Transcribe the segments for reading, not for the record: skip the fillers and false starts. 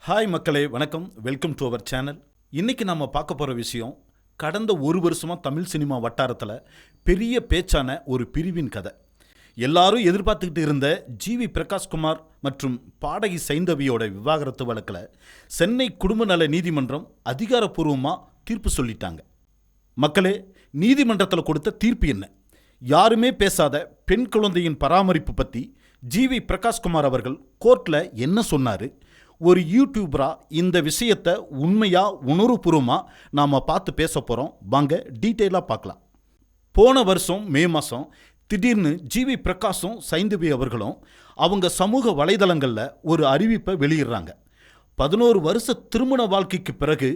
Hi மக்களே, வணக்கம். Welcome to our channel. இன்றைக்கி நம்ம பார்க்க போகிற விஷயம் கடந்த ஒரு வருஷமாக தமிழ் சினிமா வட்டாரத்தில் பெரிய பேச்சான ஒரு பிரிவின் கதை. எல்லாரும் எதிர்பார்த்துக்கிட்டு இருந்த ஜிவி பிரகாஷ்குமார் மற்றும் பாடகி சைந்தவியோட விவாகரத்து வழக்கில் சென்னை குடும்ப நல நீதிமன்றம் அதிகாரப்பூர்வமாக தீர்ப்பு சொல்லிட்டாங்க. மக்களே, நீதிமன்றத்தில் கொடுத்த தீர்ப்பு என்ன? யாருமே பேசாத பெண் குழந்தையின் பராமரிப்பு பற்றி ஜிவி பிரகாஷ்குமார் அவர்கள் கோர்ட்டில் என்ன சொன்னார்? ஒரு யூடியூபராக இந்த விஷயத்தை உண்மையாக உணர்வுபூர்வமாக நாம் பார்த்து பேச போகிறோம். வாங்க டீட்டெயிலாக பார்க்கலாம். போன வருஷம் மே மாதம் திடீர்னு ஜிவி பிரகாஷும் சைந்தவி அவர்களும் அவங்க சமூக வலைதளங்களில் ஒரு அறிவிப்பை வெளியிடுறாங்க. 11 வருஷ திருமண வாழ்க்கைக்கு பிறகு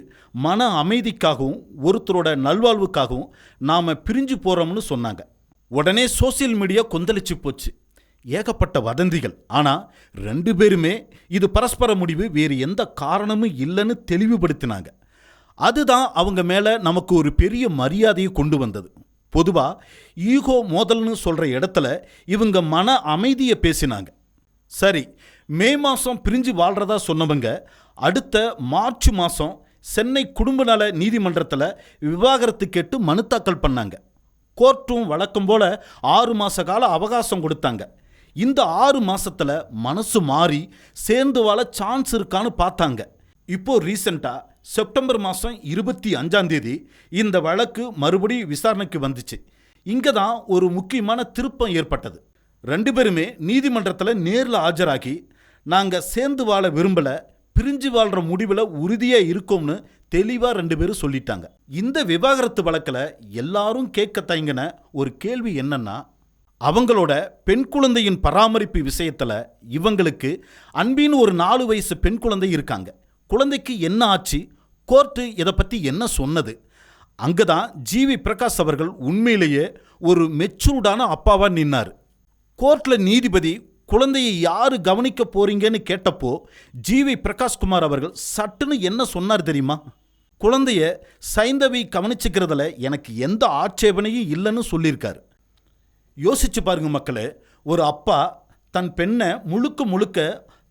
மன அமைதிக்காகவும் ஒருத்தரோட நல்வாழ்வுக்காகவும் நாம் பிரிஞ்சு போகிறோம்னு சொன்னாங்க. உடனே சோசியல் மீடியா கொந்தளிச்சு போச்சு. ஏகப்பட்ட வதந்திகள். ஆனால் 2 பேருமே இது பரஸ்பர முடிவு, வேறு எந்த காரணமும் இல்லைன்னு தெளிவுபடுத்தினாங்க. அதுதான் அவங்க மேலே நமக்கு ஒரு பெரிய மரியாதையை கொண்டு வந்தது. பொதுவாக ஈகோ மோதல்னு சொல்கிற இடத்துல இவங்க மன அமைதியை பேசினாங்க. சரி, மே மாதம் பிரிஞ்சு வாழ்கிறதா சொன்னவங்க அடுத்த மார்ச் மாதம் சென்னை குடும்ப நல நீதிமன்றத்தில் விவாகரத்து கேட்டு மனு தாக்கல் பண்ணாங்க. கோர்ட்டும் வழக்கம் போல் 6 மாத கால அவகாசம் கொடுத்தாங்க. இந்த 6 மாதத்தில் மனசு மாறி சேர்ந்து வாழ சான்ஸ் இருக்கான்னு பார்த்தாங்க. இப்போது ரீசெண்டாக செப்டம்பர் மாதம் 25 இந்த வழக்கு மறுபடியும் விசாரணைக்கு வந்துச்சு. இங்கே தான் ஒரு முக்கியமான திருப்பம் ஏற்பட்டது. 2 பேருமே நீதிமன்றத்தில் நேரில் ஆஜராகி நாங்கள் சேர்ந்து வாழ விரும்பலை, பிரிஞ்சு வாழ்கிற முடிவில் உறுதியாக இருக்கோம்னு தெளிவாக 2 பேரும் சொல்லிட்டாங்க. இந்த விவாகரத்து வழக்கில் எல்லாரும் கேட்க தயங்கின ஒரு கேள்வி என்னன்னா, அவங்களோட பெண் குழந்தையின் பராமரிப்பு விஷயத்தில் இவங்களுக்கு அன்பின்னு ஒரு 4 வயசு பெண் குழந்தை இருக்காங்க. குழந்தைக்கு என்ன ஆச்சு? கோர்ட்டு இதை பற்றி என்ன சொன்னது? அங்கே தான் ஜிவி பிரகாஷ் அவர்கள் உண்மையிலேயே ஒரு மெச்சூர்டான அப்பாவாக நின்னார். கோர்ட்டில் நீதிபதி குழந்தையை யார் கவனிக்க போறீங்கன்னு கேட்டப்போ ஜிவி பிரகாஷ்குமார் அவர்கள் சட்டுன்னு என்ன சொன்னார் தெரியுமா? குழந்தைய சைந்தவி கவனிச்சுக்கிறதுல எனக்கு எந்த ஆட்சேபனையும் இல்லைன்னு சொல்லியிருக்காரு. யோசிச்சு பாருங்க மக்களே, ஒரு அப்பா தன் பெண்ணை முழுக்க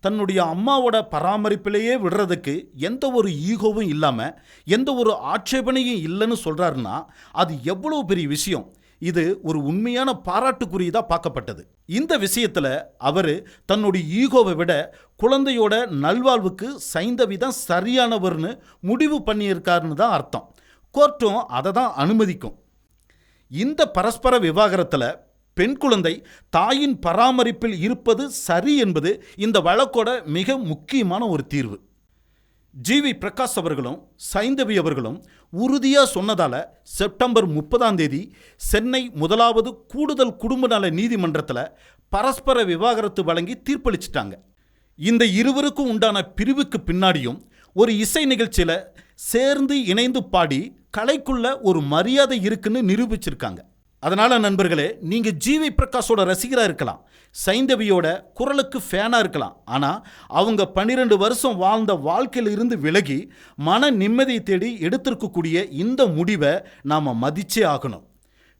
தன்னுடைய அம்மாவோட பராமரிப்பிலேயே விடுறதுக்கு எந்த ஒரு ஈகோவும் இல்லாமல் எந்த ஒரு ஆட்சேபனையும் இல்லைன்னு சொல்கிறாருன்னா அது எவ்வளோ பெரிய விஷயம். இது ஒரு உண்மையான பாராட்டுக்குரியதாக பார்க்கப்பட்டது. இந்த விஷயத்தில் அவர் தன்னுடைய ஈகோவை விட குழந்தையோட நல்வாழ்வுக்கு சைந்தவி தான் சரியானவர்னு முடிவு பண்ணியிருக்காருன்னு தான் அர்த்தம். கோர்ட்டும் அதை தான் அனுமதிக்கும். இந்த பரஸ்பர விவாகரத்தில் பெண் குழந்தை தாயின் பராமரிப்பில் இருப்பது சரி என்பது இந்த வழக்கோட மிக முக்கியமான ஒரு தீர்வு. ஜிவி பிரகாஷ் அவர்களும் சைந்தவி அவர்களும் உறுதியாக சொன்னதால் செப்டம்பர் 30 சென்னை 1வது கூடுதல் குடும்ப நல நீதிமன்றத்தில் பரஸ்பர விவாகரத்து வழங்கி தீர்ப்பளிச்சிட்டாங்க. இந்த இருவருக்கும் உண்டான பிரிவுக்கு பின்னாடியும் ஒரு இசை நிகழ்ச்சியில் சேர்ந்து இணைந்து பாடி கலைக்குள்ள ஒரு மரியாதை இருக்குன்னு நிரூபிச்சிருக்காங்க. அதனால் நண்பர்களே, நீங்கள் ஜிவி பிரகாஷோட ரசிகராக இருக்கலாம், சைந்தவியோட குரலுக்கு ஃபேனாக இருக்கலாம். ஆனால் அவங்க 12 வருஷம் வாழ்ந்த வாழ்க்கையில் இருந்து விலகி மன நிம்மதியை தேடி எடுத்திருக்கக்கூடிய இந்த முடிவை நாம் மதிச்சே ஆகணும்.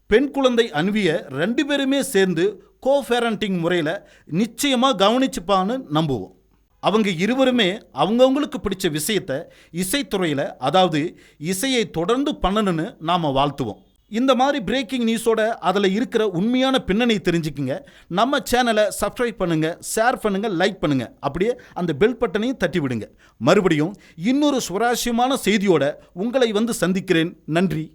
பெண் குழந்தை அன்வியை 2 பேருமே சேர்ந்து பேரண்டிங் முறையில் நிச்சயமாக கவனிச்சுப்பான்னு நம்புவோம். அவங்க இருவருமே அவங்கவுங்களுக்கு பிடிச்ச விஷயத்தை இசைத்துறையில், அதாவது இசையை தொடர்ந்து பண்ணணுன்னு நாம் வாழ்த்துவோம். இந்த மாதிரி பிரேக்கிங் நியூஸோட அதில் இருக்கிற உண்மையான பின்னணி தெரிஞ்சுக்குங்க. நம்ம சேனலை சப்ஸ்கிரைப் பண்ணுங்கள், ஷேர் பண்ணுங்கள், லைக் பண்ணுங்கள். அப்படியே அந்த பெல் பட்டனையும் தட்டி விடுங்க. மறுபடியும் இன்னொரு சுவாரஸ்யமான செய்தியோட உங்களை வந்து சந்திக்கிறேன். நன்றி.